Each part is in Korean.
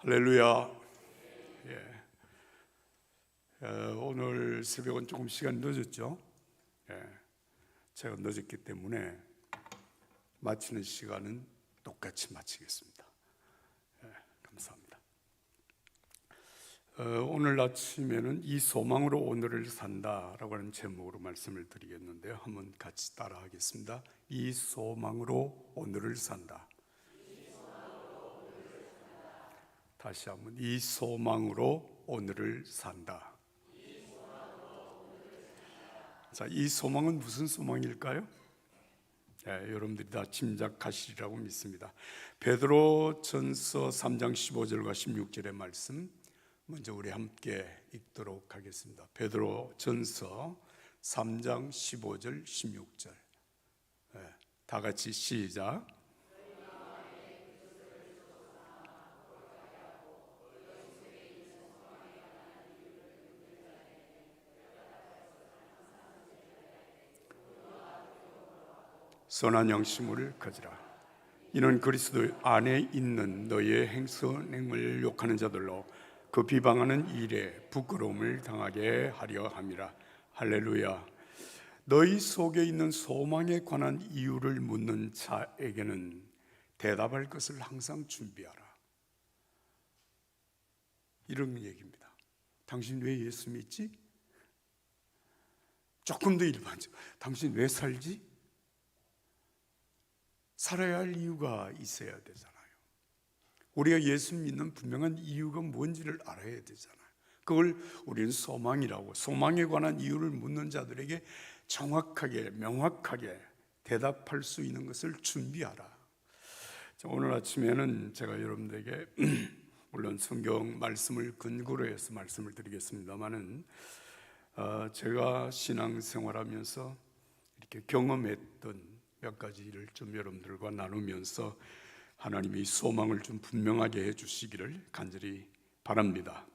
할렐루야. 예. 오늘 새벽은 조금 시간이 늦었죠. 제가 늦었기 때문에 마치는 시간은 똑같이 마치겠습니다. 감사합니다. 오늘 아침에는 이 소망으로 오늘을 산다라고 하는 제목으로 말씀을 드리겠는데요. 한번 같이 따라하겠습니다. 이 소망으로 오늘을 산다. 다시 한번, 이 소망으로 오늘을 산다. 자, 이 소망은 무슨 소망일까요? 여러분들이 다 짐작하시리라고 믿습니다. 베드로전서 3장 15절과 16절의 말씀 먼저 우리 함께 읽도록 하겠습니다. 베드로전서 3장 15절 16절. 다 같이 시작. 선한 영심을 가지라. 이는 그리스도 안에 있는 너희의 행선행을 욕하는 자들로 그 비방하는 일에 부끄러움을 당하게 하려 함이라. 할렐루야. 너희 속에 있는 소망에 관한 이유를 묻는 자에게는 대답할 것을 항상 준비하라. 이런 얘기입니다. 당신 왜 예수 믿지? 조금 더 일반적. 당신 왜 살지? 살아야 할 이유가 있어야 되잖아요. 우리가 예수 믿는 분명한 이유가 뭔지를 알아야 되잖아요. 그걸 우리는 소망이라고, 소망에 관한 이유를 묻는 자들에게 정확하게 명확하게 대답할 수 있는 것을 준비하라. 오늘 아침에는 제가 여러분들에게 물론 성경 말씀을 근거로 해서 말씀을 드리겠습니다만은 제가 신앙생활하면서 이렇게 경험했던 몇 가지를 좀 여러분들과 나누면서 하나님이 소망을 좀 분명하게 해주시기를 간절히 바랍니다.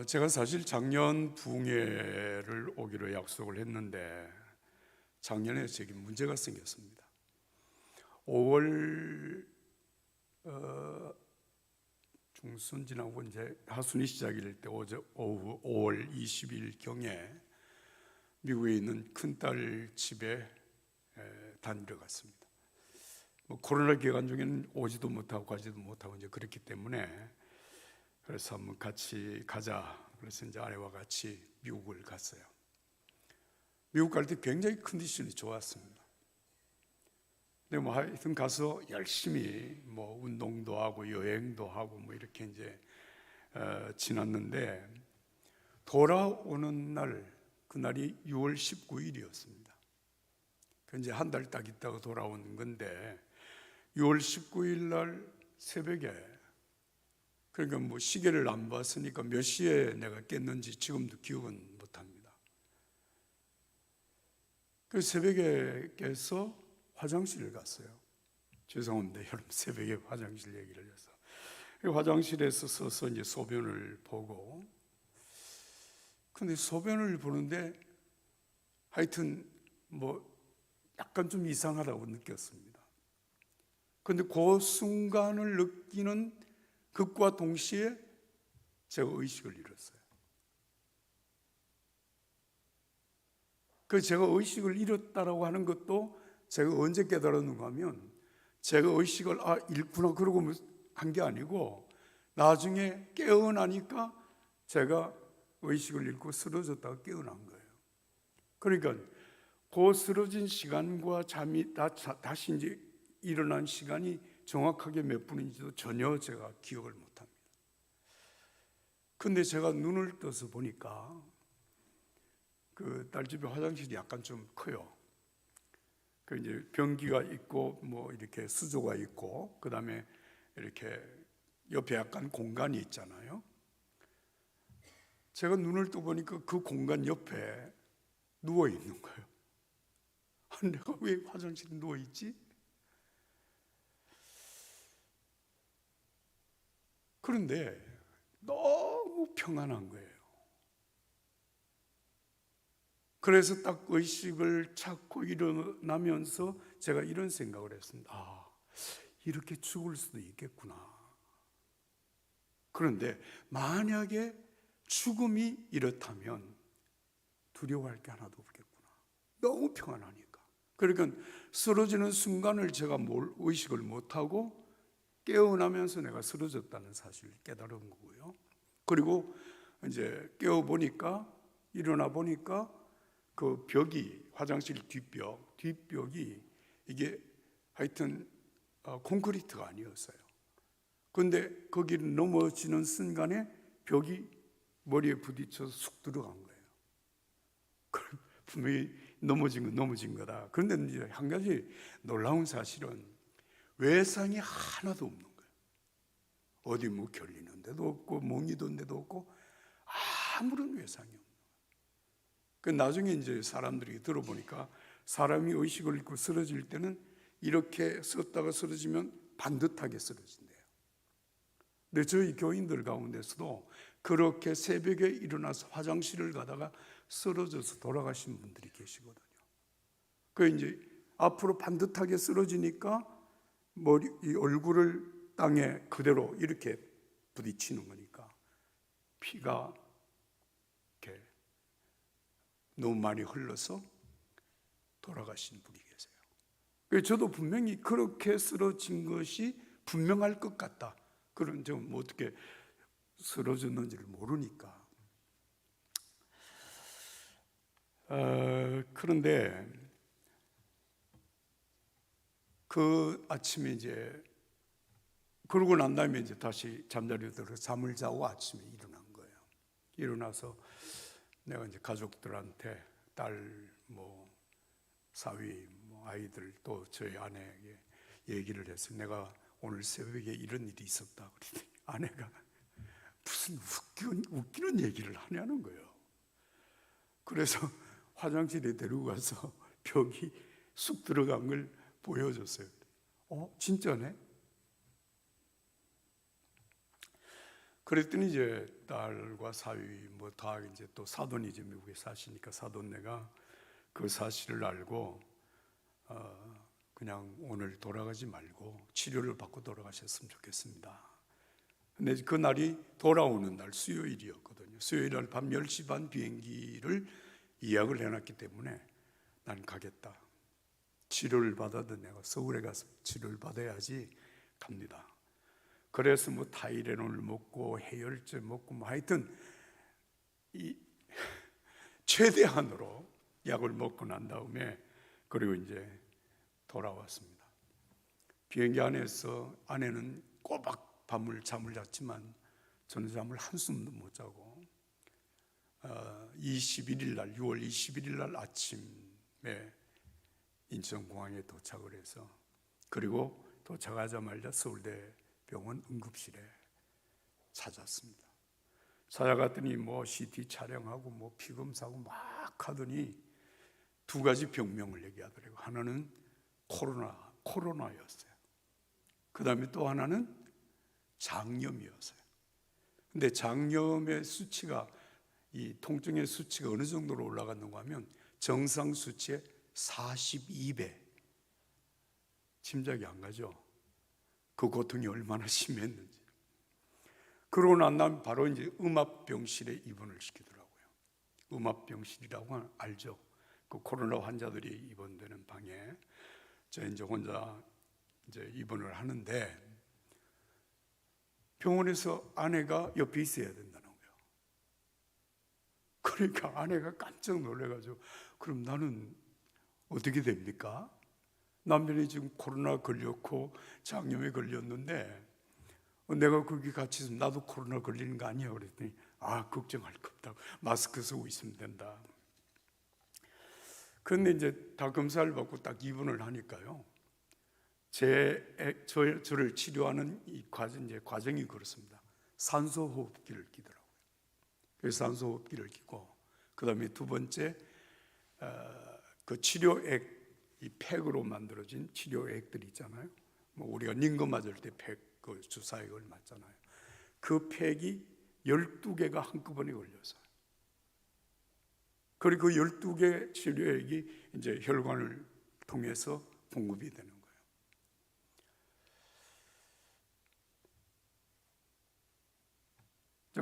제가 사실 작년 부흥회를 오기로 약속을 했는데 작년에 제게 문제가 생겼습니다. 5월 중순 지나고 이제 하순이 시작일 때 오후 5월 20일 경에 미국에 있는 큰딸 집에 다니러 갔습니다. 코로나 기간 중에는 오지도 못하고 가지도 못하고 이제 그랬기 때문에 그래서 한번 같이 가자. 그래서 이제 아내와 같이 미국을 갔어요. 미국 갈 때 굉장히 컨디션이 좋았습니다. 근데 뭐 하여튼 가서 열심히 뭐 운동도 하고 여행도 하고 뭐 이렇게 이제 지났는데 돌아오는 날 그날이 6월 19일이었습니다. 그 이제 한 달 딱 있다가 돌아오는 건데 6월 19일 날 새벽에 그러니까 뭐 시계를 안 봤으니까 몇 시에 내가 깼는지 지금도 기억은 못 합니다. 그 새벽에 깨서 화장실을 갔어요. 죄송합니다. 여러분 새벽에 화장실 얘기를 해서. 화장실에서 서서 이제 소변을 보고 근데 소변을 보는데 하여튼 뭐 약간 좀 이상하다고 느꼈습니다. 근데 그 순간을 느끼는 것과 동시에 제가 의식을 잃었어요. 그 제가 의식을 잃었다라고 하는 것도 제가 언제 깨달았는가 하면 제가 의식을 잃구나 그러고 한 게 아니고 나중에 깨어나니까 제가 의식을 잃고 쓰러졌다가 깨어난 거예요. 그러니까 그 쓰러진 시간과 잠이 다시 이제 일어난 시간이 정확하게 몇 분인지도 전혀 제가 기억을 못합니다. 근데 제가 눈을 떠서 보니까 그 딸집에 화장실이 약간 좀 커요. 그 이제 변기가 있고 뭐 이렇게 수조가 있고 그 다음에 이렇게 옆에 약간 공간이 있잖아요. 제가 눈을 떠보니까 그 공간 옆에 누워 있는 거예요. 내가 왜 화장실에 누워 있지? 그런데 너무 평안한 거예요. 그래서 딱 의식을 찾고 일어나면서 제가 이런 생각을 했습니다. 이렇게 죽을 수도 있겠구나. 그런데 만약에 죽음이 이렇다면 두려워할 게 하나도 없겠구나. 너무 평안하니까. 그러니까 쓰러지는 순간을 제가 의식을 못하고 깨어나면서 내가 쓰러졌다는 사실을 깨달은 거고요. 그리고 이제 깨어보니까, 일어나 보니까 그 벽이, 화장실 뒷벽이 이게 하여튼 콘크리트가 아니었어요. 근데 거기를 넘어지는 순간에 벽이 머리에 부딪혀서 쑥 들어간 거예요. 분명히 넘어진 거다. 그런데 이제 한 가지 놀라운 사실은 외상이 하나도 없는 거예요. 어디 뭐 결리는 데도 없고 멍이 든 데도 없고 아무런 외상이 없는 거예요. 그 나중에 이제 사람들이 들어보니까 사람이 의식을 잃고 쓰러질 때는 이렇게 섰다가 쓰러지면 반듯하게 쓰러진대요. 근데 저희 교인들 가운데서도 그렇게 새벽에 일어나서 화장실을 가다가 쓰러져서 돌아가신 분들이 계시거든요. 그 이제 앞으로 반듯하게 쓰러지니까 이 얼굴을 땅에 그대로 이렇게 부딪히는 거니까 피가 이렇게 너무 많이 흘러서 돌아가신 분이 계세요. 그래서 저도 분명히 그렇게 쓰러진 것이 분명할 것 같다. 그런 좀 어떻게 쓰러졌는지를 모르니까. 그런데 그 아침에 이제 그러고 난 다음에 이제 다시 잠자리에 들어서 잠을 자고 아침에 일어난 거예요. 일어나서 내가 이제 가족들한테 딸, 사위, 아이들 또 저희 아내에게 얘기를 해서 내가 오늘 새벽에 이런 일이 있었다 그랬더니 아내가 무슨 웃기는 얘기를 하냐는 거예요. 그래서 화장실에 데리고 가서 벽이 쑥 들어간 걸 보여줬어요. 진짜네? 그랬더니 이제 딸과 사위 다 이제 또 사돈이 이제 미국에 사시니까 사돈네가 그 사실을 알고 그냥 오늘 돌아가지 말고 치료를 받고 돌아가셨으면 좋겠습니다. 근데 그 날이 돌아오는 날 수요일이었거든요. 수요일 날 밤 10시 반 비행기를 예약을 해놨기 때문에 난 가겠다. 치료를 받아도 내가 서울에 가서 치료를 받아야지 갑니다. 그래서 타이레놀을 먹고 해열제 먹고 하여튼 이 최대한으로 약을 먹고 난 다음에 그리고 이제 돌아왔습니다. 비행기 안에서 아내는 꼬박 잠을 잤지만 저는 잠을 한숨도 못 자고 21일 날 6월 21일 날 아침에 인천공항에 도착을 해서 그리고 도착하자마자 서울대 병원 응급실에 찾았습니다. 찾아갔더니 CT 촬영하고 피 검사하고 막 하더니 두 가지 병명을 얘기하더라고요. 하나는 코로나였어요. 그 다음에 또 하나는 장염이었어요. 근데 장염의 수치가 이 통증의 수치가 어느 정도로 올라갔는가 하면 정상 수치의 42배. 짐작이 안 가죠? 그 고통이 얼마나 심했는지. 그러고 난 다음 바로 이제 음압병실에 입원을 시키더라고요. 음압병실이라고 알죠? 그 코로나 환자들이 입원되는 방에 저 이제 혼자 이제 입원을 하는데 병원에서 아내가 옆에 있어야 된다는 거예요. 그러니까 아내가 깜짝 놀래가지고 그럼 나는 어떻게 됩니까? 남편이 지금 코로나 걸렸고 장염에 걸렸는데 내가 거기 같이 있으면 나도 코로나 걸리는 거 아니야? 그랬더니 걱정할 거 없다고 마스크 쓰고 있으면 된다. 그런데 이제 다 검사를 받고 딱 입원을 하니까요. 저를 치료하는 이 과정이 그렇습니다. 산소호흡기를 끼더라고요. 그래서 산소호흡기를 끼고 그 다음에 두 번째 그 치료액 이 팩으로 만들어진 치료액들 있잖아요. 우리가 링거 맞을 때 그 주사액을 맞잖아요. 그 팩이 12개가 한꺼번에 걸려서 그리고 그 12개 치료액이 이제 혈관을 통해서 공급이 되는 거예요.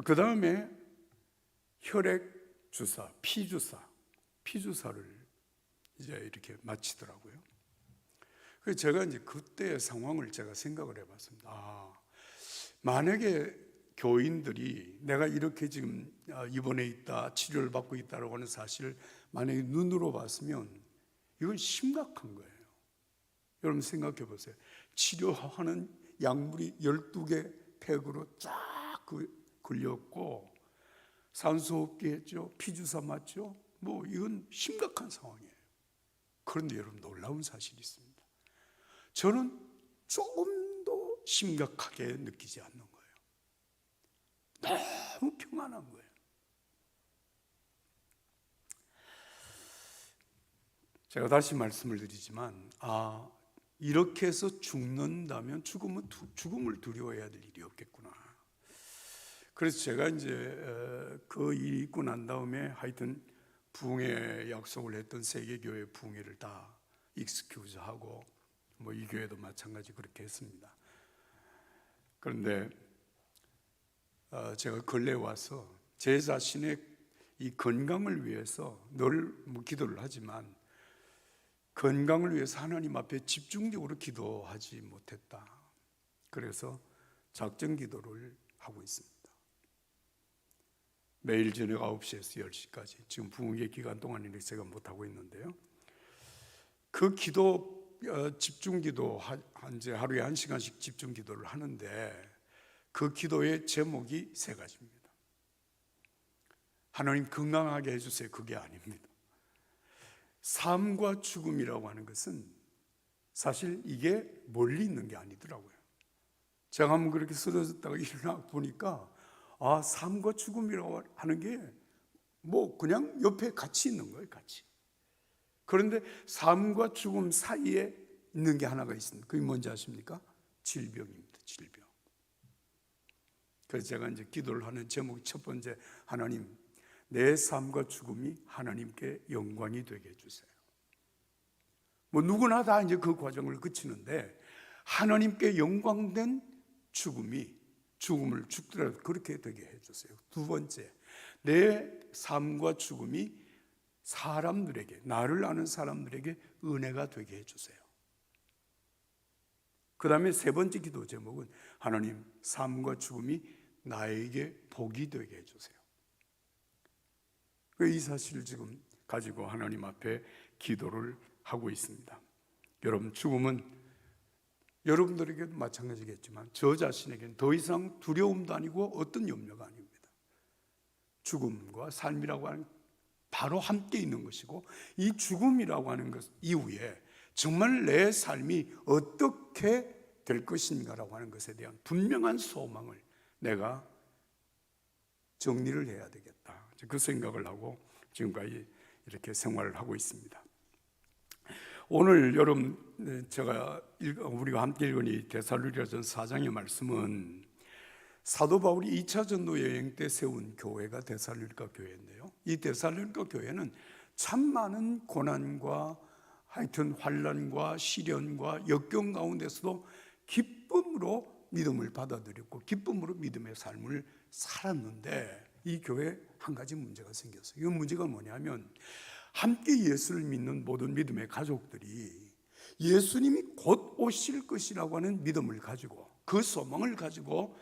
그 다음에 혈액 주사, 피주사를 이제 이렇게 마치더라고요. 그래서 제가 이제 그때의 상황을 제가 생각을 해봤습니다. 만약에 교인들이 내가 이렇게 지금 입원해 있다, 치료를 받고 있다라고 하는 사실을 만약에 눈으로 봤으면 이건 심각한 거예요. 여러분 생각해 보세요. 치료하는 약물이 12개 팩으로 쫙 걸렸고 산소호흡기 했죠, 피주사 맞죠. 이건 심각한 상황이에요. 그런데 여러분 놀라운 사실이 있습니다. 저는 조금도 심각하게 느끼지 않는 거예요. 너무 평안한 거예요. 제가 다시 말씀을 드리지만 이렇게 해서 죽는다면 죽음을 두려워해야 될 일이 없겠구나. 그래서 제가 이제 그 일이 있고 난 다음에 하여튼 부흥회 약속을 했던 세계교회 부흥회를 다 익스큐즈하고 이 교회도 마찬가지 그렇게 했습니다. 그런데 제가 근래 와서 제 자신의 이 건강을 위해서 늘 기도를 하지만 건강을 위해서 하나님 앞에 집중적으로 기도하지 못했다. 그래서 작정 기도를 하고 있습니다. 매일 저녁 9시에서 10시까지 지금 부흥회 기간 동안에는 제가 못하고 있는데요. 그 기도 집중 기도 이제 하루에 1시간씩 집중 기도를 하는데 그 기도의 제목이 3가지입니다. 하나님 건강하게 해주세요. 그게 아닙니다. 삶과 죽음이라고 하는 것은 사실 이게 멀리 있는 게 아니더라고요. 제가 한번 그렇게 쓰러졌다가 일어나 보니까 삶과 죽음이라고 하는 게 그냥 옆에 같이 있는 거예요. 같이. 그런데 삶과 죽음 사이에 있는 게 하나가 있습니다. 그게 뭔지 아십니까? 질병입니다. 질병. 그래서 제가 이제 기도를 하는 제목이 첫 번째, 하나님, 내 삶과 죽음이 하나님께 영광이 되게 해주세요. 누구나 다 이제 그 과정을 거치는데 하나님께 영광된 죽음을 죽더라도 그렇게 되게 해주세요. 두 번째, 내 삶과 죽음이 사람들에게, 나를 아는 사람들에게 은혜가 되게 해주세요. 그 다음에 3번째 기도 제목은 하나님, 삶과 죽음이 나에게 복이 되게 해주세요. 이 사실을 지금 가지고 하나님 앞에 기도를 하고 있습니다. 여러분, 죽음은 여러분들에게도 마찬가지겠지만 저 자신에게는 더 이상 두려움도 아니고 어떤 염려가 아닙니다. 죽음과 삶이라고 하는 바로 함께 있는 것이고, 이 죽음이라고 하는 것 이후에 정말 내 삶이 어떻게 될 것인가라고 하는 것에 대한 분명한 소망을 내가 정리를 해야 되겠다, 그 생각을 하고 지금까지 이렇게 생활을 하고 있습니다. 오늘 여러분, 우리가 함께 읽은 이 데살로니가전서 4장의 말씀은 사도 바울이 2차 전도 여행 때 세운 교회가 데살로니가 교회인데요, 이 데살로니가 교회는 참 많은 고난과 하여튼 환난과 시련과 역경 가운데서도 기쁨으로 믿음을 받아들였고 기쁨으로 믿음의 삶을 살았는데, 이 교회에 한 가지 문제가 생겼어요. 이 문제가 뭐냐면, 함께 예수를 믿는 모든 믿음의 가족들이 예수님이 곧 오실 것이라고 하는 믿음을 가지고, 그 소망을 가지고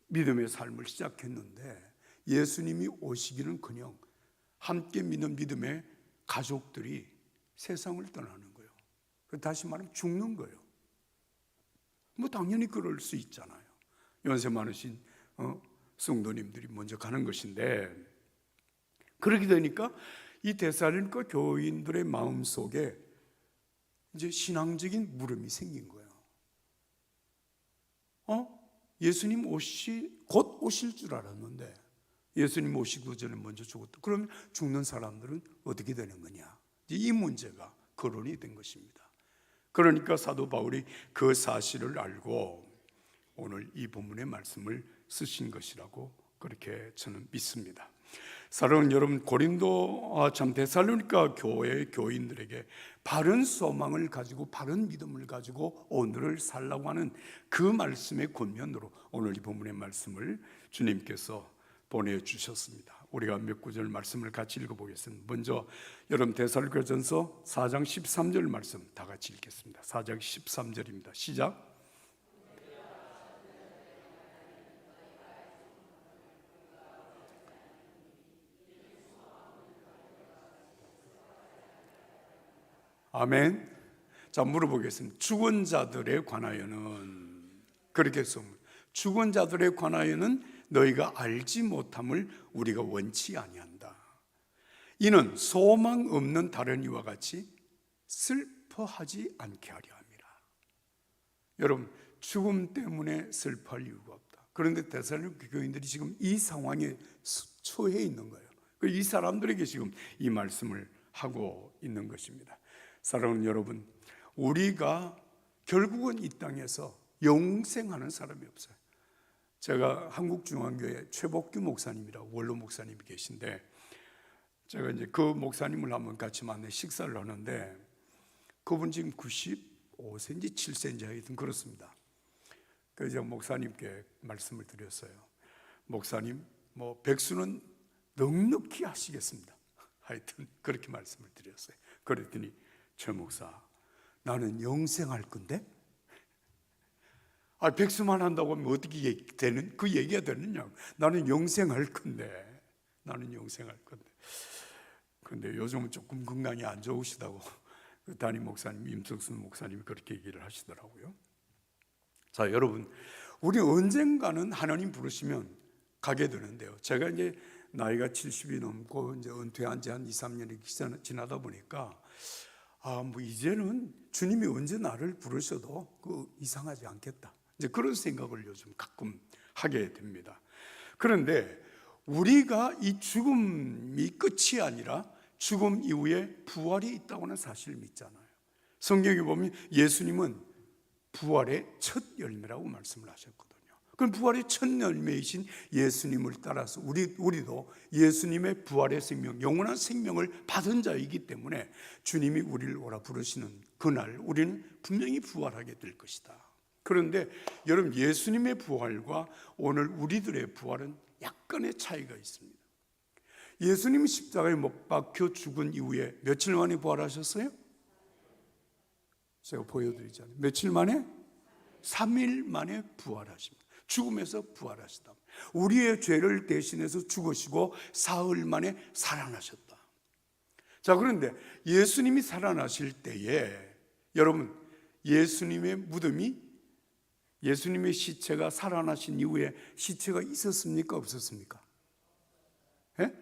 믿음의 삶을 시작했는데, 예수님이 오시기는커녕 함께 믿는 믿음의 가족들이 세상을 떠나는 거예요. 다시 말하면 죽는 거예요. 당연히 그럴 수 있잖아요. 연세 많으신 성도님들이 먼저 가는 것인데, 그렇게 되니까 이 데살로니가 교인들의 마음속에 이제 신앙적인 물음이 생긴 거예요. 예수님 곧 오실 줄 알았는데 예수님 오시기 전에 먼저 죽었다. 그러면 죽는 사람들은 어떻게 되는 거냐? 이 문제가 거론이 된 것입니다. 그러니까 사도 바울이 그 사실을 알고 오늘 이 본문의 말씀을 쓰신 것이라고 그렇게 저는 믿습니다. 사랑하는 여러분, 데살로니가 교회 교인들에게 바른 소망을 가지고 바른 믿음을 가지고 오늘을 살라고 하는 그 말씀의 권면으로 오늘 이 본문의 말씀을 주님께서 보내주셨습니다. 우리가 몇 구절 말씀을 같이 읽어보겠습니다. 먼저 여러분 데살로니가전서 4장 13절 말씀 다 같이 읽겠습니다. 4장 13절입니다. 시작. 아멘. 자, 물어보겠습니다. 죽은 자들에 관하여는 그렇게 씁니다. 죽은 자들에 관하여는 너희가 알지 못함을 우리가 원치 아니한다. 이는 소망 없는 다른 이와 같이 슬퍼하지 않게 하려 함이라. 여러분, 죽음 때문에 슬퍼할 이유가 없다. 그런데 데살로니가 교인들이 지금 이 상황에 처해 있는 거예요. 이 사람들에게 지금 이 말씀을 하고 있는 것입니다. 사랑하는 여러분, 우리가 결국은 이 땅에서 영생하는 사람이 없어요. 제가 한국중앙교회 최복규 목사님이라고 원로 목사님이 계신데, 제가 이제 그 목사님을 한번 같이 만나 식사를 하는데, 그분 지금 95cm, 7cm 하여튼 그렇습니다. 그래서 제가 목사님께 말씀을 드렸어요. 목사님, 뭐 백수는 넉넉히 하시겠습니다. 하여튼 그렇게 말씀을 드렸어요. 그랬더니 최 목사, 나는 영생할 건데? 백수만 한다고 하면 어떻게 되는, 그 얘기가 되느냐? 나는 영생할 건데. 나는 영생할 건데. 근데 요즘은 조금 건강이 안 좋으시다고 그 담임 목사님, 임석순 목사님이 그렇게 얘기를 하시더라고요. 자, 여러분, 우리 언젠가는 하나님 부르시면 가게 되는데요. 제가 이제 나이가 70이 넘고 이제 은퇴한 지 한 2, 3년이 지나다 보니까 뭐 이제는 주님이 언제 나를 부르셔도 이상하지 않겠다. 이제 그런 생각을 요즘 가끔 하게 됩니다. 그런데 우리가 이 죽음이 끝이 아니라 죽음 이후에 부활이 있다고는 사실을 믿잖아요. 성경에 보면 예수님은 부활의 첫 열매라고 말씀을 하셨거든요. 그럼 부활의 첫 열매이신 예수님을 따라서 우리도 예수님의 부활의 생명, 영원한 생명을 받은 자이기 때문에 주님이 우리를 오라 부르시는 그날 우리는 분명히 부활하게 될 것이다. 그런데 여러분, 예수님의 부활과 오늘 우리들의 부활은 약간의 차이가 있습니다. 예수님이 십자가에 못 박혀 죽은 이후에 며칠 만에 부활하셨어요? 제가 보여드리잖아요. 며칠 만에? 3일 만에 부활하십니다. 죽음에서 부활하시다. 우리의 죄를 대신해서 죽으시고 사흘 만에 살아나셨다. 자, 그런데 예수님이 살아나실 때에 여러분, 예수님의 무덤이, 예수님의 시체가 살아나신 이후에 시체가 있었습니까? 없었습니까? 예?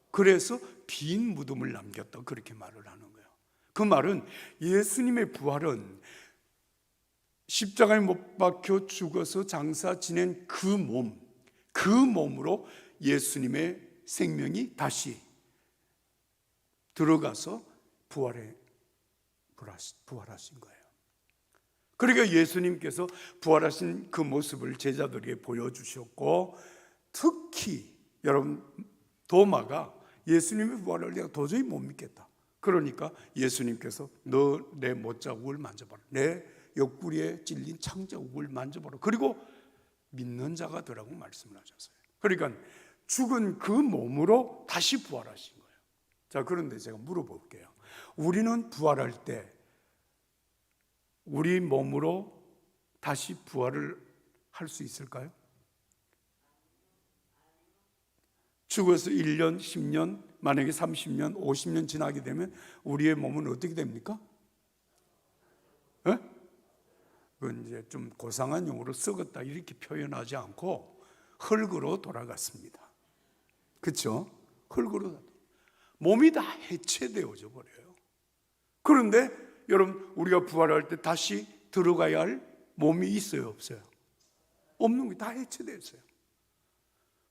그래서 빈 무덤을 남겼다, 그렇게 말을 하는 거예요. 그 말은 예수님의 부활은 십자가에 못 박혀 죽어서 장사 지낸 그 몸으로 예수님의 생명이 다시 들어가서 부활하신 거예요. 그러니까 예수님께서 부활하신 그 모습을 제자들에게 보여주셨고, 특히 여러분, 도마가 예수님의 부활을 내가 도저히 못 믿겠다. 그러니까 예수님께서 너 내 못자국을 만져봐라, 내 옆구리에 찔린 창자국을 만져봐라, 그리고 믿는 자가 되라고 말씀을 하셨어요. 그러니까 죽은 그 몸으로 다시 부활하신 거예요. 자, 그런데 제가 물어볼게요. 우리는 부활할 때 우리 몸으로 다시 부활을 할 수 있을까요? 죽어서 1년, 10년, 만약에 30년, 50년 지나게 되면 우리의 몸은 어떻게 됩니까? 그건 이제 좀 고상한 용어로 썩었다 이렇게 표현하지 않고 흙으로 돌아갔습니다. 그렇죠? 흙으로 몸이 다 해체되어져 버려요. 그런데 여러분, 우리가 부활할 때 다시 들어가야 할 몸이 있어요, 없어요? 없는 게 다 해체됐어요.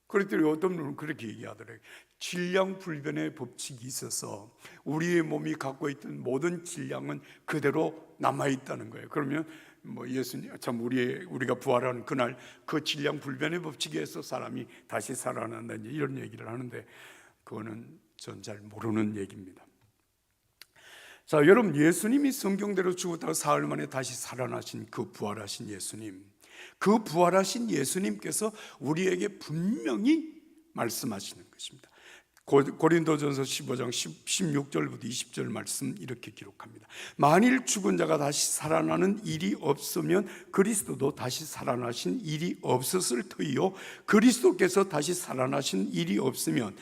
그랬더니 어떤 분은 그렇게 얘기하더래요. 질량불변의 법칙이 있어서 우리의 몸이 갖고 있던 모든 질량은 그대로 남아있다는 거예요. 그러면 뭐 예수님, 참 우리가 부활하는 그날 그 질량불변의 법칙에서 사람이 다시 살아난다, 이런 얘기를 하는데 그거는 전 잘 모르는 얘기입니다. 자, 여러분, 예수님이 성경대로 죽었다가 사흘 만에 다시 살아나신 그 부활하신 예수님, 그 부활하신 예수님께서 우리에게 분명히 말씀하시는 것입니다. 고린도전서 15장 16절부터 20절 말씀 이렇게 기록합니다. 만일 죽은 자가 다시 살아나는 일이 없으면 그리스도도 다시 살아나신 일이 없었을 터이요, 그리스도께서 다시 살아나신 일이 없으면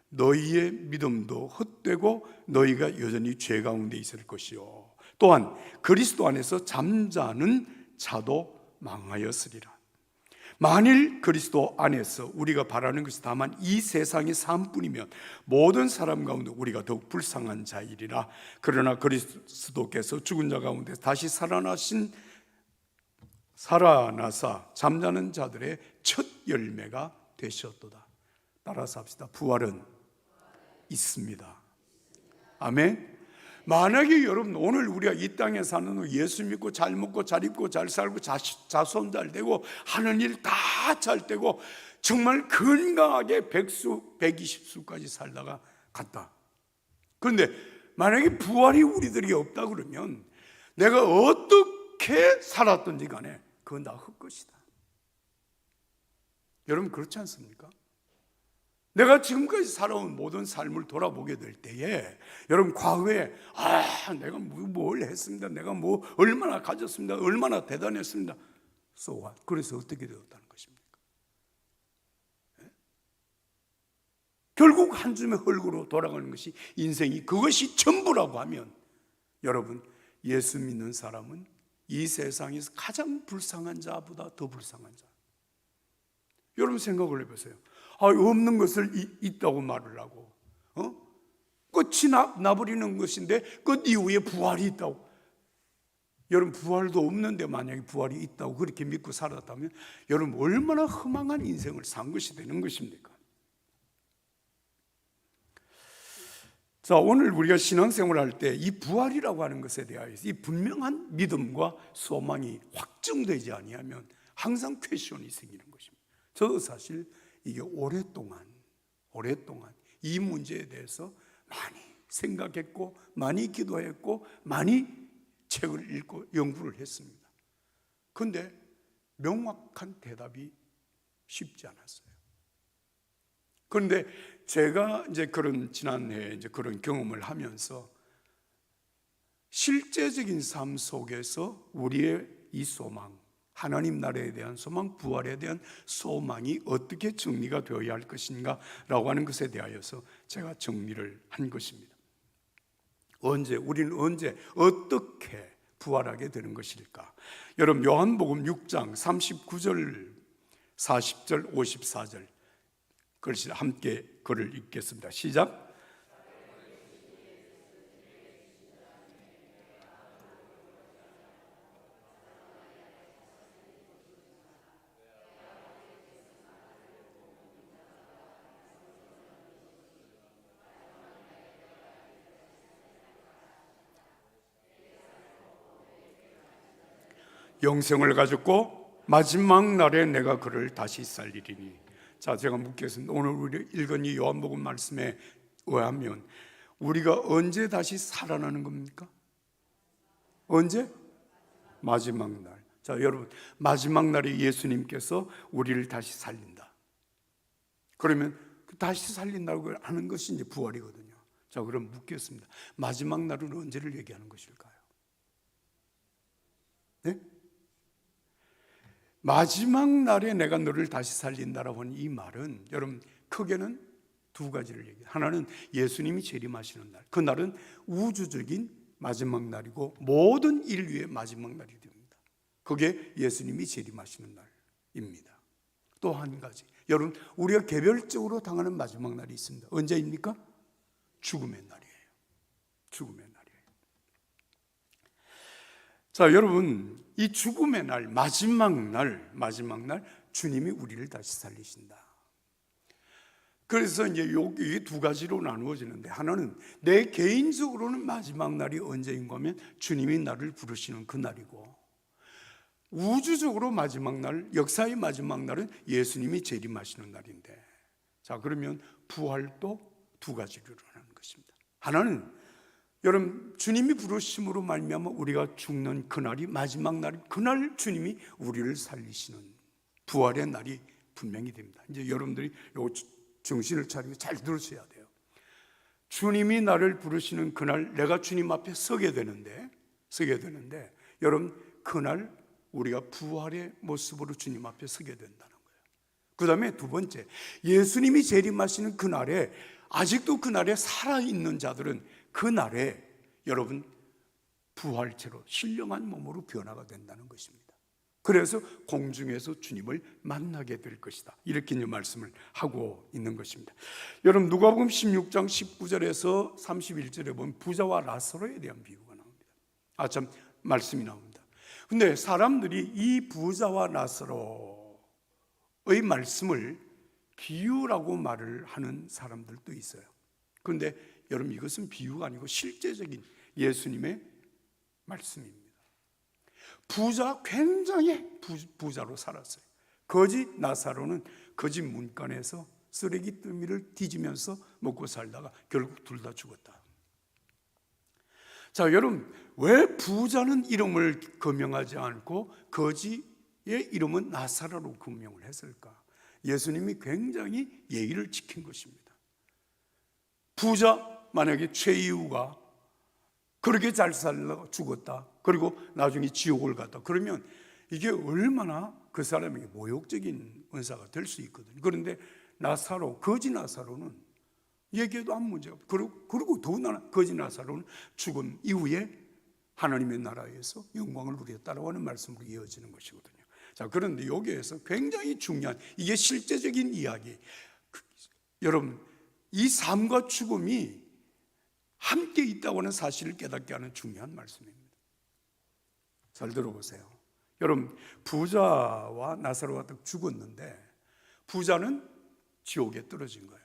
너희의 믿음도 헛되고 너희가 여전히 죄 가운데 있을 것이요, 또한 그리스도 안에서 잠자는 자도 망하였으리라. 만일 그리스도 안에서 우리가 바라는 것이 다만 이 세상의 삶뿐이면 모든 사람 가운데 우리가 더욱 불쌍한 자이리라. 그러나 그리스도께서 죽은 자 가운데 다시 살아나사 잠자는 자들의 첫 열매가 되셨도다. 따라서 합시다. 부활은 있습니다. 아멘. 만약에 여러분 오늘 우리가 이 땅에 사는 후 예수 믿고 잘 먹고 잘 입고 잘 살고 자손 잘 되고 하는 일 다 잘 되고 정말 건강하게 100수 120수까지 살다가 갔다. 그런데 만약에 부활이 우리들에게 없다 그러면 내가 어떻게 살았든지 간에 그건 다 헛것이다. 여러분 그렇지 않습니까? 내가 지금까지 살아온 모든 삶을 돌아보게 될 때에 여러분 과거에 내가 뭘 했습니다, 내가 뭐 얼마나 가졌습니다, 얼마나 대단했습니다. So what? 그래서 어떻게 되었다는 것입니까? 네? 결국 한 줌의 흙으로 돌아가는 것이 인생이 그것이 전부라고 하면 여러분 예수 믿는 사람은 이 세상에서 가장 불쌍한 자보다 더 불쌍한 자. 여러분 생각을 해보세요. 없는 것을 있다고 말을 하고 끝이 나버리는 것인데 끝 이후에 부활이 있다고. 여러분 부활도 없는데 만약에 부활이 있다고 그렇게 믿고 살았다면 여러분 얼마나 허망한 인생을 산 것이 되는 것입니까? 자, 오늘 우리가 신앙생활을 할 때 이 부활이라고 하는 것에 대하여서 이 분명한 믿음과 소망이 확정되지 아니하면 항상 퀘스천이 생기는 것입니다. 저도 사실 이게 오랫동안 이 문제에 대해서 많이 생각했고 많이 기도했고 많이 책을 읽고 연구를 했습니다. 그런데 명확한 대답이 쉽지 않았어요. 그런데 제가 이제 지난해 그런 경험을 하면서 실제적인 삶 속에서 우리의 이 소망, 하나님 나라에 대한 소망, 부활에 대한 소망이 어떻게 정리가 되어야 할 것인가 라고 하는 것에 대하여서 제가 정리를 한 것입니다. 우리는 언제 어떻게 부활하게 되는 것일까? 여러분 요한복음 6장 39절 40절 54절 글씨 함께 글을 읽겠습니다. 시작. 영생을 가졌고 마지막 날에 내가 그를 다시 살리리니. 자, 제가 묻겠습니다. 오늘 우리 읽은 이 요한복음 말씀에 의하면 우리가 언제 다시 살아나는 겁니까? 언제? 마지막 날. 자, 여러분 마지막 날에 예수님께서 우리를 다시 살린다. 그러면 다시 살린다고 하는 것이 이제 부활이거든요. 자, 그럼 묻겠습니다. 마지막 날은 언제를 얘기하는 것일까요? 네? 마지막 날에 내가 너를 다시 살린다라고 하는 이 말은 여러분 크게는 두 가지를 얘기해요. 하나는 예수님이 재림하시는 날, 그 날은 우주적인 마지막 날이고 모든 인류의 마지막 날이 됩니다. 그게 예수님이 재림하시는 날입니다. 또 한 가지, 여러분 우리가 개별적으로 당하는 마지막 날이 있습니다. 언제입니까? 죽음의 날이에요. 죽음의 날이에요. 자, 여러분 이 죽음의 날, 마지막 날 주님이 우리를 다시 살리신다. 그래서 이제 여기 두 가지로 나누어지는데, 하나는 내 개인적으로는 마지막 날이 언제인가 하면 주님이 나를 부르시는 그 날이고, 우주적으로 마지막 날, 역사의 마지막 날은 예수님이 재림하시는 날인데, 자, 그러면 부활도 두 가지로 일어나는 것입니다. 하나는 여러분 주님이 부르심으로 말미암아 우리가 죽는 그날이 마지막 날이, 그날 주님이 우리를 살리시는 부활의 날이 분명히 됩니다. 이제 여러분들이 요 정신을 차리고 잘 들으셔야 돼요. 주님이 나를 부르시는 그날 내가 주님 앞에 서게 되는데 여러분, 그날 우리가 부활의 모습으로 주님 앞에 서게 된다는 거예요. 그 다음에 두 번째, 예수님이 재림하시는 그날에 아직도 그날에 살아있는 자들은 그날에 여러분 부활체로 신령한 몸으로 변화가 된다는 것입니다. 그래서 공중에서 주님을 만나게 될 것이다, 이렇게 이제 말씀을 하고 있는 것입니다. 여러분, 누가복음 16장 19절에서 31절에 보면 부자와 라사로에 대한 비유가 나옵니다. 참 말씀이 나옵니다. 근데 사람들이 이 부자와 라사로의 말씀을 비유라고 말을 하는 사람들도 있어요. 그런데 여러분, 이것은 비유가 아니고 실제적인 예수님의 말씀입니다. 부자, 굉장히 부자로 살았어요. 거지 나사로는 거지 문간에서 쓰레기 더미를 뒤지면서 먹고 살다가 결국 둘 다 죽었다. 자, 여러분, 왜 부자는 이름을 거명하지 않고 거지의 이름은 나사로로 거명을 했을까? 예수님이 굉장히 예의를 지킨 것입니다. 부자, 만약에 최이우가 그렇게 잘 살다가 죽었다, 그리고 나중에 지옥을 갔다, 그러면 이게 얼마나 그 사람에게 모욕적인 은사가 될 수 있거든요. 그런데 나사로, 거지 나사로는 얘기해도 아무 문제가 없고, 그리고 더군다나 거지 나사로는 죽음 이후에 하나님의 나라에서 영광을 누리겠다라고 하는 말씀으로 이어지는 것이거든요. 자, 그런데 여기에서 굉장히 중요한, 이게 실제적인 이야기, 여러분, 이 삶과 죽음이 함께 있다고 하는 사실을 깨닫게 하는 중요한 말씀입니다. 잘 들어보세요. 여러분, 부자와 나사로가 딱 죽었는데 부자는 지옥에 떨어진 거예요.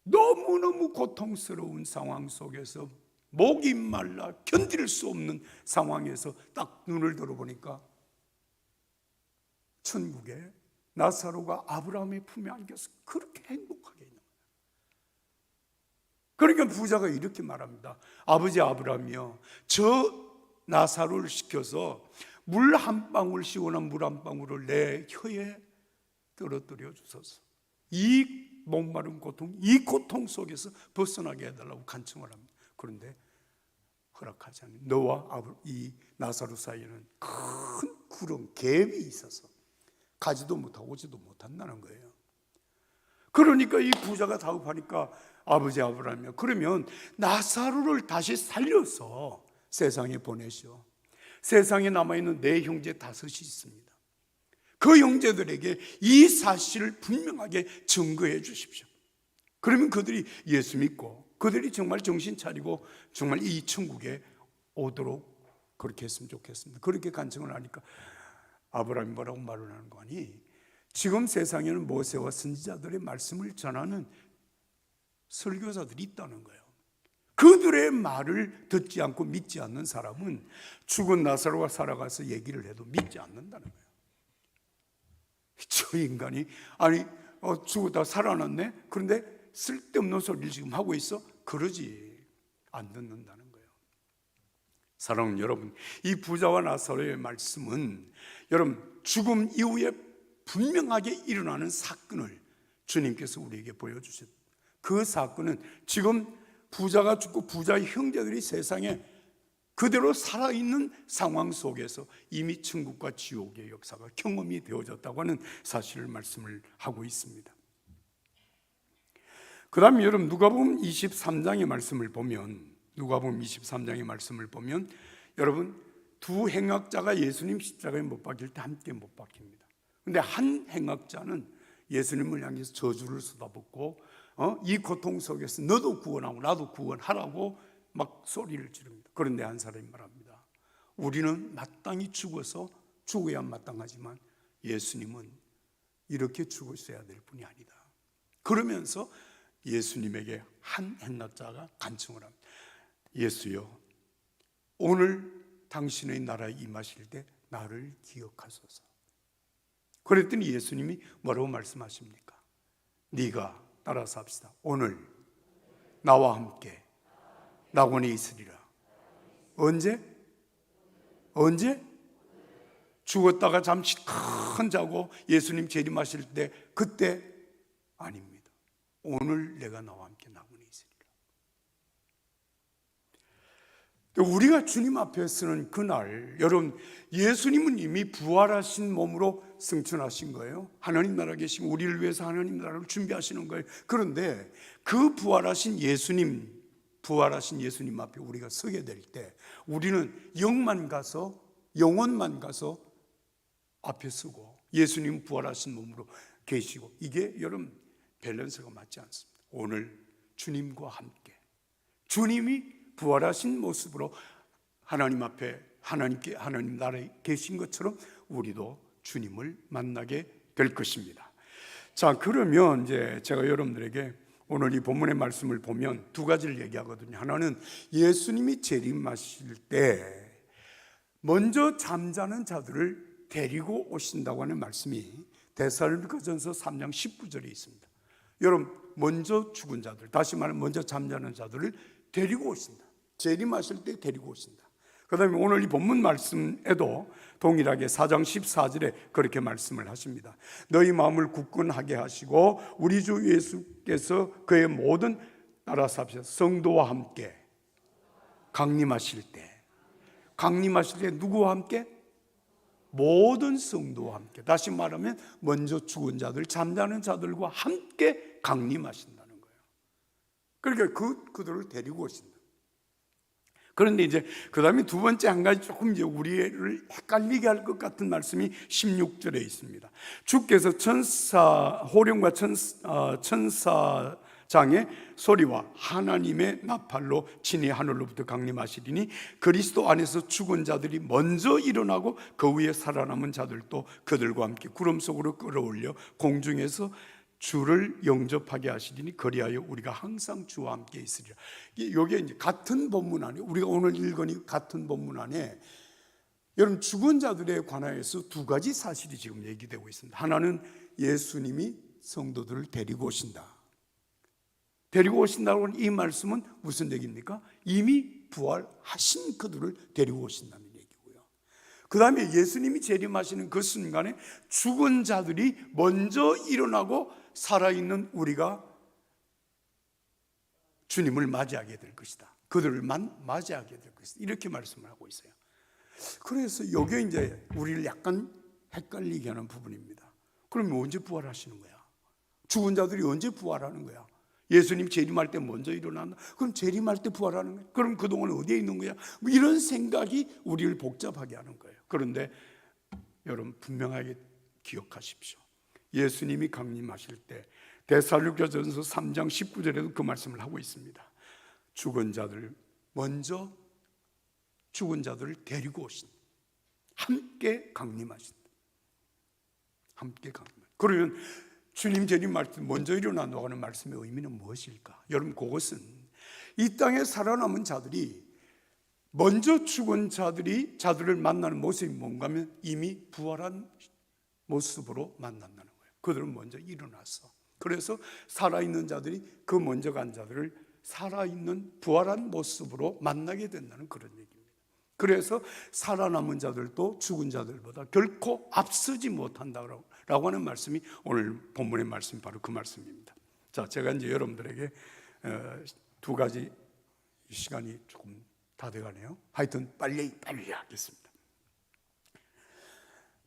너무너무 고통스러운 상황 속에서 목이 말라 견딜 수 없는 상황에서 딱 눈을 들어보니까 천국에 나사로가 아브라함의 품에 안겨서 그렇게 행복하게 있는 거예요. 그러니까 부자가 이렇게 말합니다. 아버지 아브라함이요, 저 나사로를 시켜서 물 한 방울, 시원한 물 한 방울을 내 혀에 떨어뜨려 주소서. 이 목마른 고통, 이 고통 속에서 벗어나게 해달라고 간청을 합니다. 그런데 허락하지 않는, 너와 이 나사로 사이에는 큰 구름, 갭이 있어서 가지도 못하고 오지도 못한다는 거예요. 그러니까 이 부자가 다급하니까 아버지 아브라함이요, 그러면 나사로를 다시 살려서 세상에 보내시오. 세상에 남아있는 내 형제 5이 있습니다. 그 형제들에게 이 사실을 분명하게 증거해 주십시오. 그러면 그들이 예수 믿고 그들이 정말 정신 차리고 정말 이 천국에 오도록 그렇게 했으면 좋겠습니다. 그렇게 간청을 하니까 아브라함이 뭐라고 말을 하는 거 아니? 지금 세상에는 모세와 선지자들의 말씀을 전하는 설교사들이 있다는 거예요. 그들의 말을 듣지 않고 믿지 않는 사람은 죽은 나사로가 살아가서 얘기를 해도 믿지 않는다는 거예요. 저 인간이 죽었다 살아났네? 그런데 쓸데없는 소리를 지금 하고 있어? 그러지 안 듣는다는 거예요. 사랑하는 여러분, 이 부자와 나사로의 말씀은 여러분 죽음 이후에 분명하게 일어나는 사건을 주님께서 우리에게 보여주셨다. 그 사건은 지금 부자가 죽고 부자의 형제들이 세상에 그대로 살아있는 상황 속에서 이미 천국과 지옥의 역사가 경험이 되어졌다고 하는 사실을 말씀을 하고 있습니다. 그 다음에 여러분 누가복음 23장의 말씀을 보면 여러분 두 행악자가 예수님 십자가에 못 박힐 때 함께 못 박힙니다. 그런데 한 행악자는 예수님을 향해서 저주를 쏟아붓고 이 고통 속에서 너도 구원하고 나도 구원하라고 막 소리를 지릅니다. 그런데 한 사람이 말합니다. 우리는 마땅히 죽어야 마땅하지만 예수님은 이렇게 죽으셔야 될 분이 아니다. 그러면서 예수님에게 한 행악자가 간청을 합니다. 예수여, 오늘 당신의 나라에 임하실 때 나를 기억하소서. 그랬더니 예수님이 뭐라고 말씀하십니까? 네가 따라서 합시다. 오늘 나와 함께 낙원에 있으리라. 언제? 죽었다가 잠시 큰 자고 예수님 재림하실 때 그때 아닙니다. 오늘 내가 나와 함께 나무에 있으리라. 우리가 주님 앞에 서는 그날, 여러분, 예수님은 이미 부활하신 몸으로 승천하신 거예요. 하나님 나라에 계시고 우리를 위해서 하나님 나라를 준비하시는 거예요. 그런데 그 부활하신 예수님 앞에 우리가 서게 될 때 우리는 영만 가서, 영혼만 가서 앞에 서고 예수님 부활하신 몸으로 계시고, 이게 여러분 밸런스가 맞지 않습니다. 오늘 주님과 함께, 주님이 부활하신 모습으로 하나님 앞에 하나님 나라에 계신 것처럼 우리도 주님을 만나게 될 것입니다. 자, 그러면 이제 제가 여러분들에게 오늘 이 본문의 말씀을 보면 두 가지를 얘기하거든요. 하나는 예수님이 재림하실 때 먼저 잠자는 자들을 데리고 오신다고 하는 말씀이 데살로니가전서 3장 19절에 있습니다. 여러분, 먼저 죽은 자들, 다시 말하면 먼저 잠자는 자들을 데리고 오신다. 재림하실 때 데리고 오신다. 그 다음에 오늘 이 본문 말씀에도 동일하게 4장 14절에 그렇게 말씀을 하십니다. 너희 마음을 굳건하게 하시고 우리 주 예수께서 그의 모든 나라 삽시다 성도와 함께 강림하실 때 누구와 함께? 모든 성도와 함께, 다시 말하면 먼저 죽은 자들, 잠자는 자들과 함께 강림하신다는 거예요. 그러니까 그들을 데리고 오신다. 그런데 이제 그 다음에 두 번째 한 가지 조금 이제 우리를 헷갈리게 할 것 같은 말씀이 16절에 있습니다. 주께서 호령과 천사장의 소리와 하나님의 나팔로 친히 하늘로부터 강림하시리니 그리스도 안에서 죽은 자들이 먼저 일어나고 그 위에 살아남은 자들도 그들과 함께 구름 속으로 끌어올려 공중에서 주를 영접하게 하시리니 그리하여 우리가 항상 주와 함께 있으리라. 이게 이제 같은 본문 안에, 우리가 오늘 읽으니 같은 본문 안에 여러분 죽은 자들에 관하여서 두 가지 사실이 지금 얘기되고 있습니다. 하나는 예수님이 성도들을 데리고 오신다. 데리고 오신다고 하는 이 말씀은 무슨 얘기입니까? 이미 부활하신 그들을 데리고 오신다는 얘기고요. 그 다음에 예수님이 재림하시는 그 순간에 죽은 자들이 먼저 일어나고 살아있는 우리가 주님을 맞이하게 될 것이다. 그들을 맞이하게 될 것이다. 이렇게 말씀을 하고 있어요. 그래서 이게 이제 우리를 약간 헷갈리게 하는 부분입니다. 그럼 언제 부활하시는 거야? 죽은 자들이 언제 부활하는 거야? 예수님 재림할 때 먼저 일어난다. 그럼 재림할 때 부활하는 거야? 그럼 그동안 어디에 있는 거야? 뭐 이런 생각이 우리를 복잡하게 하는 거예요. 그런데 여러분 분명하게 기억하십시오. 예수님이 강림하실 때 데살로니가전서 3장 19절에도 그 말씀을 하고 있습니다. 죽은 자들을 데리고 오신, 함께 강림하신다. 함께 강림하신다. 그러면 주님 재림할 때 먼저 일어난다고 하는 말씀의 의미는 무엇일까? 여러분, 그것은 이 땅에 살아남은 자들이 먼저 죽은 자들을 만나는 모습이 뭔가 하면 이미 부활한 모습으로 만난다는 거예요. 그들은 먼저 일어나서, 그래서 살아있는 자들이 그 먼저 간 자들을 살아있는 부활한 모습으로 만나게 된다는 그런 얘기입니다. 그래서 살아남은 자들도 죽은 자들보다 결코 앞서지 못한다라고 하는 말씀이 오늘 본문의 말씀이 바로 그 말씀입니다. 자, 제가 이제 여러분들에게 두 가지, 시간이 조금 다 돼가네요. 하여튼 빨리 하겠습니다.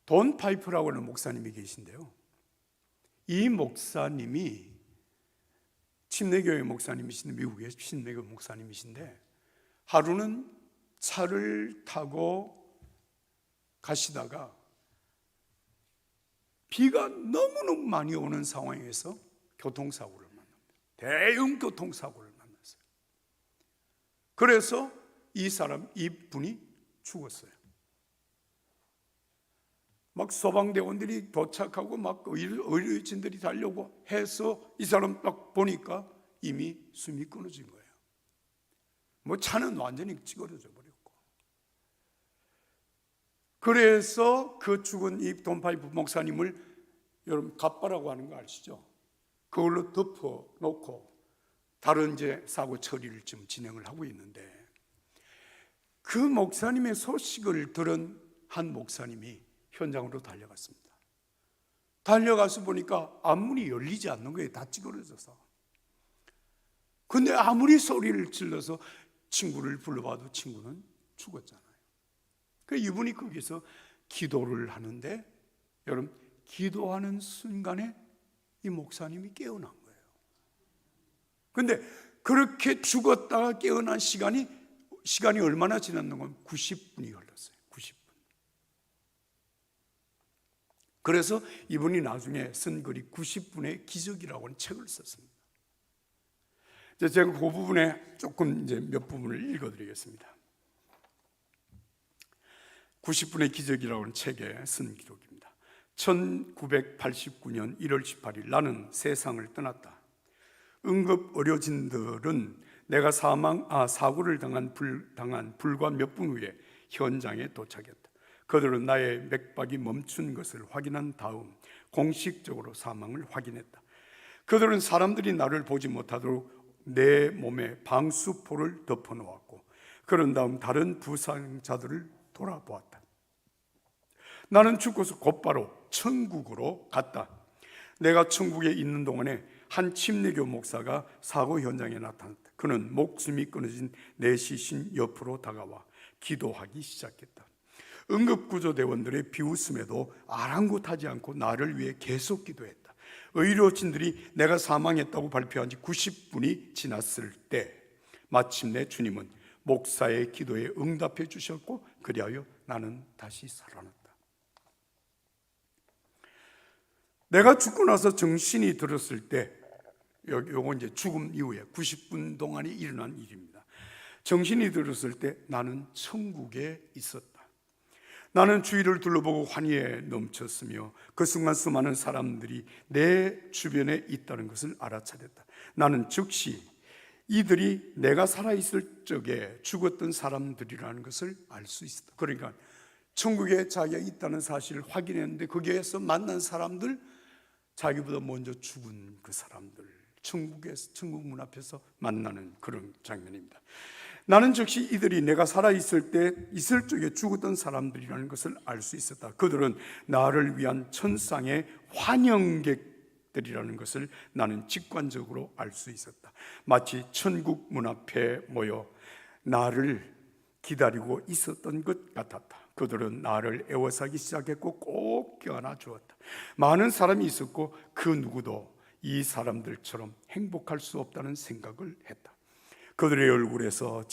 돈 파이프라고 하는 목사님이 계신데요, 이 목사님이 침례교회 목사님이신데, 미국의 침례교회 목사님이신데, 하루는 차를 타고 가시다가 비가 너무너무 많이 오는 상황에서 교통사고를 만납니다. 대형 교통사고를 만났어요. 그래서 이분이 죽었어요. 막 소방대원들이 도착하고 막 의료진들이 달려고 해서 이 사람 딱 보니까 이미 숨이 끊어진 거예요. 뭐 차는 완전히 찌그러져 버렸고. 그래서 그 죽은 이 돈파이프 목사님을 여러분 갑바라고 하는 거 아시죠? 그걸로 덮어 놓고 다른 이제 사고 처리를 좀 진행을 하고 있는데, 그 목사님의 소식을 들은 한 목사님이 현장으로 달려갔습니다. 달려가서 보니까 앞문이 열리지 않는 거예요. 다 찌그러져서. 근데 아무리 소리를 질러서 친구를 불러봐도 친구는 죽었잖아요. 그러니까 이분이 거기서 기도를 하는데, 여러분, 기도하는 순간에 이 목사님이 깨어난 거예요. 근데 그렇게 죽었다가 깨어난 시간이 얼마나 지났는 건 90분이 흘렀어요. 90분. 그래서 이분이 나중에 쓴 글이 90분의 기적이라고 하는 책을 썼습니다. 제가 그 부분에 조금 몇 부분을 읽어드리겠습니다. 90분의 기적이라고 하는 책에 쓴 기록입니다. 1989년 1월 18일 나는 세상을 떠났다. 응급 의료진들은 내가 사고를 당한 불과 몇 분 후에 현장에 도착했다. 그들은 나의 맥박이 멈춘 것을 확인한 다음 공식적으로 사망을 확인했다. 그들은 사람들이 나를 보지 못하도록 내 몸에 방수포를 덮어놓았고, 그런 다음 다른 부상자들을 돌아보았다. 나는 죽고서 곧바로 천국으로 갔다. 내가 천국에 있는 동안에 한 침례교 목사가 사고 현장에 나타났다. 그는 목숨이 끊어진 내 시신 옆으로 다가와 기도하기 시작했다. 응급구조대원들의 비웃음에도 아랑곳하지 않고 나를 위해 계속 기도했다. 의료진들이 내가 사망했다고 발표한 지 90분이 지났을 때 마침내 주님은 목사의 기도에 응답해 주셨고, 그리하여 나는 다시 살아났다. 내가 죽고 나서 정신이 들었을 때, 요건 이제 죽음 이후에 90분 동안이 일어난 일입니다. 정신이 들었을 때 나는 천국에 있었다. 나는 주위를 둘러보고 환희에 넘쳤으며 그 순간 수많은 사람들이 내 주변에 있다는 것을 알아차렸다. 나는 즉시 이들이 내가 살아있을 적에 죽었던 사람들이라는 것을 알 수 있었다. 그러니까 천국에 자기가 있다는 사실을 확인했는데, 거기에서 만난 사람들, 자기보다 먼저 죽은 그 사람들, 천국 문 앞에서 만나는 그런 장면입니다. 나는 즉시 이들이 내가 살아있을 적에 죽었던 사람들이라는 것을 알 수 있었다. 그들은 나를 위한 천상의 환영객들이라는 것을 나는 직관적으로 알 수 있었다. 마치 천국 문 앞에 모여 나를 기다리고 있었던 것 같았다. 그들은 나를 애워싸기 시작했고 꼭 껴안아 주었다. 많은 사람이 있었고 그 누구도 이 사람들처럼 행복할 수 없다는 생각을 했다. 그들의 얼굴에선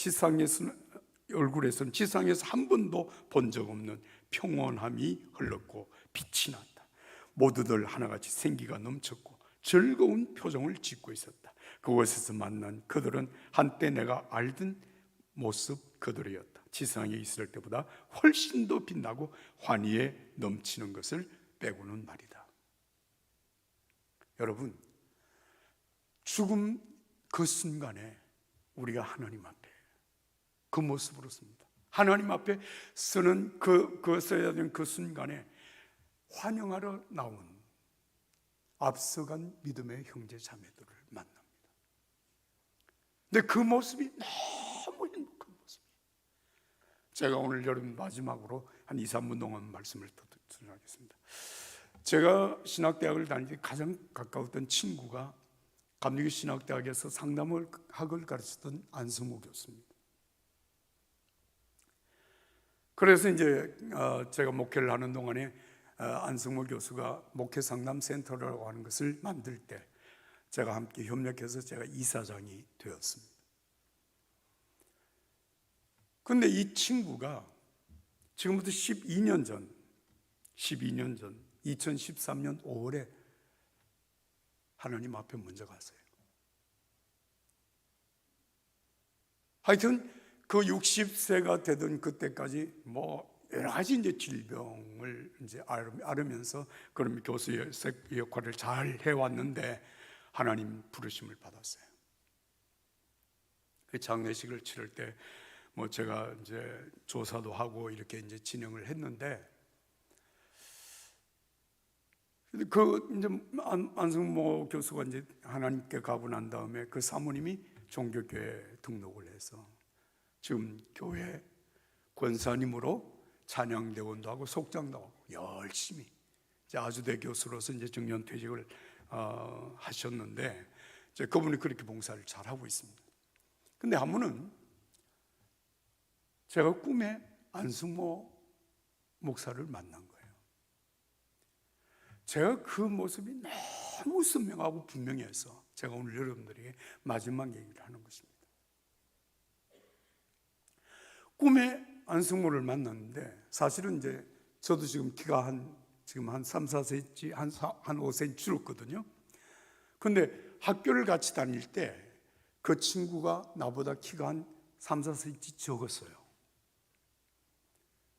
지상에서 한 번도 본 적 없는 평온함이 흘렀고 빛이 났다. 모두들 하나같이 생기가 넘쳤고 즐거운 표정을 짓고 있었다. 그곳에서 만난 그들은 한때 내가 알던 모습 그들이었다. 지상에 있을 때보다 훨씬 더 빛나고 환희에 넘치는 것을 빼고는 말이다. 여러분, 죽음 그 순간에 우리가 하나님 앞에 그 모습으로 섭니다. 하나님 앞에 서는 써야 되는 그 순간에 환영하러 나온 앞서간 믿음의 형제 자매들을 만납니다. 근데 그 모습이 너무 행복한 모습이에요. 제가 오늘 여러분 마지막으로 한 2-3분 동안 말씀을 드리겠습니다. 제가 신학대학을 다닐 때 가장 가까웠던 친구가 감리교 신학대학에서 상담학을 가르치던 안승호 교수입니다. 그래서 이제 제가 목회를 하는 동안에 안승호 교수가 목회 상담 센터라고 하는 것을 만들 때 제가 함께 협력해서 제가 이사장이 되었습니다. 그런데 이 친구가 지금부터 12년 전 2013년 5월에 하나님 앞에 먼저 갔어요. 하여튼 그 60세가 되던 그때까지 여러 가지 이제 질병을 이제 앓으면서 그런 교수의 역할을 잘 해왔는데 하나님 부르심을 받았어요. 그 장례식을 치를 때 제가 이제 조사도 하고 이렇게 이제 진행을 했는데, 이제 안승모 교수가 이제 하나님께 가고 난 다음에 그 사모님이 종교교회 등록을 해서 지금 교회 권사님으로 찬양대원도 하고 속장도 하고 열심히 이제 아주대 교수로서 이제 정년퇴직을 하셨는데, 그분이 그렇게 봉사를 잘하고 있습니다. 근데 한 번은 제가 꿈에 안승모 목사를 만난 거예요. 제가 그 모습이 너무 선명하고 분명해서 제가 오늘 여러분들에게 마지막 얘기를 하는 것입니다. 꿈에 안승모를 만났는데, 사실은 이제 저도 지금 키가 한 3, 4cm, 한 5cm 줄었거든요. 근데 학교를 같이 다닐 때 그 친구가 나보다 키가 한 3, 4cm 적었어요.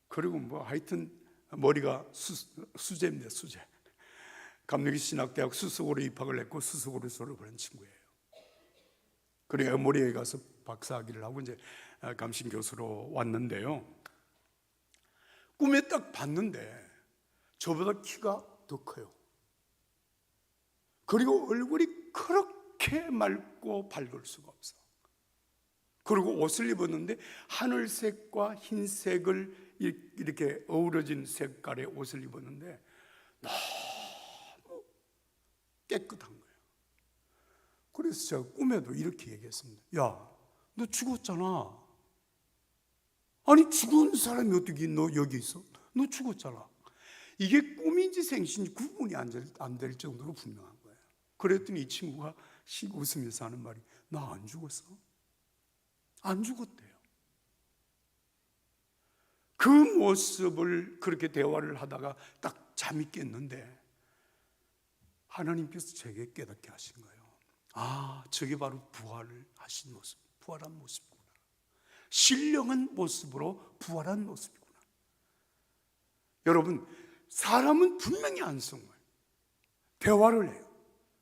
그리고 뭐 하여튼 머리가 수재입니다, 수재. 감리교 신학대학 수석으로 입학을 했고 수석으로 졸업을 한 친구예요. 그래야 머리에 가서 박사학위를 하고 이제 감신 교수로 왔는데요. 꿈에 딱 봤는데 저보다 키가 더 커요. 그리고 얼굴이 그렇게 맑고 밝을 수가 없어. 그리고 옷을 입었는데 하늘색과 흰색을 이렇게 어우러진 색깔의 옷을 입었는데 너무 깨끗한 거예요. 그래서 제가 꿈에도 이렇게 얘기했습니다. 야, 너 죽었잖아. 아니, 죽은 사람이 어떻게 너 여기 있어? 너 죽었잖아. 이게 꿈인지 생신인지 구분이 안 될 정도로 분명한 거예요. 그랬더니 이 친구가 웃으면서 하는 말이, 나 안 죽었어? 안 죽었대요. 그 모습을 그렇게 대화를 하다가 딱 잠이 깼는데 하나님께서 제게 깨닫게 하신 거예요. 아, 저게 바로 부활을 하신 모습, 부활한 모습이구나. 신령한 모습으로 부활한 모습이구나. 여러분, 사람은 분명히 안성을 대화를 해요.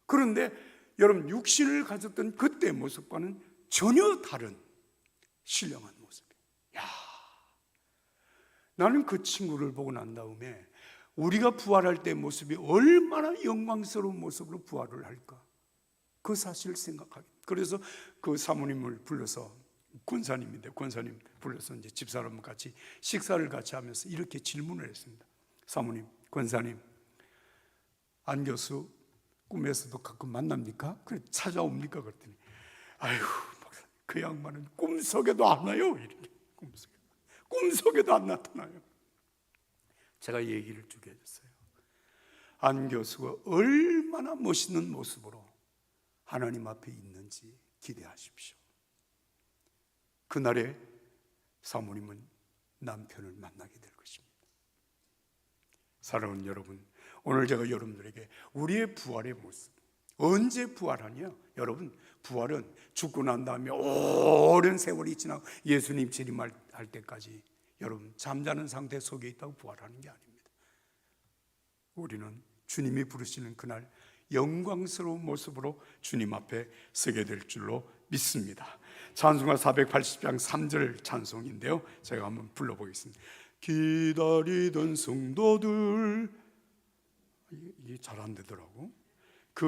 그런데 여러분, 육신을 가졌던 그때의 모습과는 전혀 다른 신령한 모습이에요. 야, 나는 그 친구를 보고 난 다음에 우리가 부활할 때의 모습이 얼마나 영광스러운 모습으로 부활을 할까, 그 사실을 생각하게. 그래서 그 사모님을 불러서, 권사님인데 권사님 불러서 이제 집사람 같이 식사를 같이 하면서 이렇게 질문을 했습니다. 사모님, 권사님, 안 교수 꿈에서도 가끔 만납니까? 그래, 찾아옵니까? 그랬더니 아이고, 그 양반은 꿈속에도 안 와요. 이렇게 꿈속에도 안 나타나요. 제가 얘기를 쭉 해줬어요. 안 교수가 얼마나 멋있는 모습으로 하나님 앞에 있는지 기대하십시오. 그날에 사모님은 남편을 만나게 될 것입니다. 사랑하는 여러분, 오늘 제가 여러분들에게 우리의 부활의 모습, 언제 부활하냐? 여러분, 부활은 죽고 난 다음에 오랜 세월이 지나고 예수님 재림할 때까지 여러분 잠자는 상태 속에 있다고 부활하는 게 아닙니다. 우리는 주님이 부르시는 그날 영광스러운 모습으로 주님 앞에 서게 될 줄로 믿습니다. 찬송가 480장 3절 찬송인데요, 제가 한번 불러보겠습니다. 기다리던 성도들, 이게 잘 안 되더라고. 그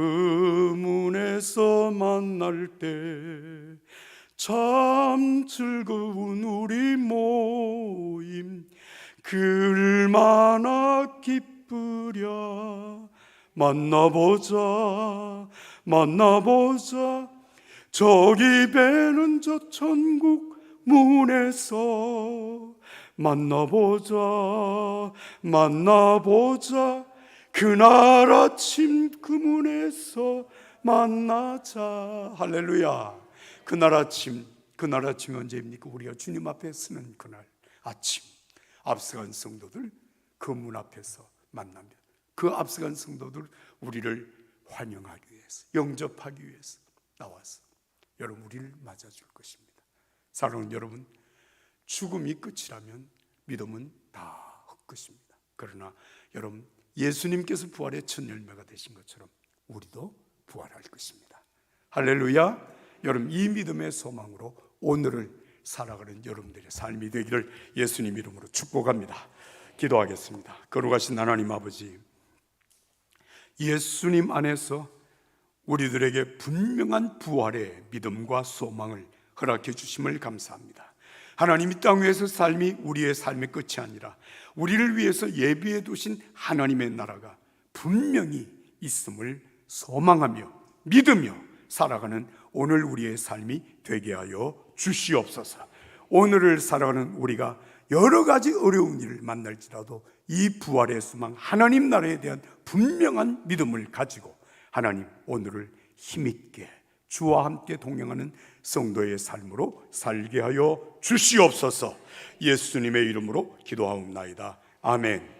문에서 만날 때 참 즐거운 우리 모임, 얼마나 기쁘랴. 만나보자 만나보자, 저기 배는 저 천국 문에서. 만나보자 만나보자, 그날 아침 그 문에서 만나자. 할렐루야. 그날 아침이 언제입니까? 우리가 주님 앞에 서는 그날 아침, 앞서간 성도들 그 문 앞에서 만나면 그 앞서간 성도들 우리를 환영하기 위해서, 영접하기 위해서 나와서 여러분 우리를 맞아줄 것입니다. 사랑하는 여러분, 죽음이 끝이라면 믿음은 다 헛것입니다. 그러나 여러분, 예수님께서 부활의 첫 열매가 되신 것처럼 우리도 부활할 것입니다. 할렐루야. 여러분, 이 믿음의 소망으로 오늘을 살아가는 여러분들의 삶이 되기를 예수님 이름으로 축복합니다. 기도하겠습니다. 거룩하신 하나님 아버지, 예수님 안에서 우리들에게 분명한 부활의 믿음과 소망을 허락해 주심을 감사합니다. 하나님, 이 땅 위에서 삶이 우리의 삶의 끝이 아니라 우리를 위해서 예비해 두신 하나님의 나라가 분명히 있음을 소망하며 믿으며 살아가는 오늘 우리의 삶이 되게 하여 주시옵소서. 오늘을 살아가는 우리가 여러 가지 어려운 일을 만날지라도 이 부활의 소망, 하나님 나라에 대한 분명한 믿음을 가지고 하나님 오늘을 힘있게 주와 함께 동행하는 성도의 삶으로 살게 하여 주시옵소서. 예수님의 이름으로 기도하옵나이다. 아멘.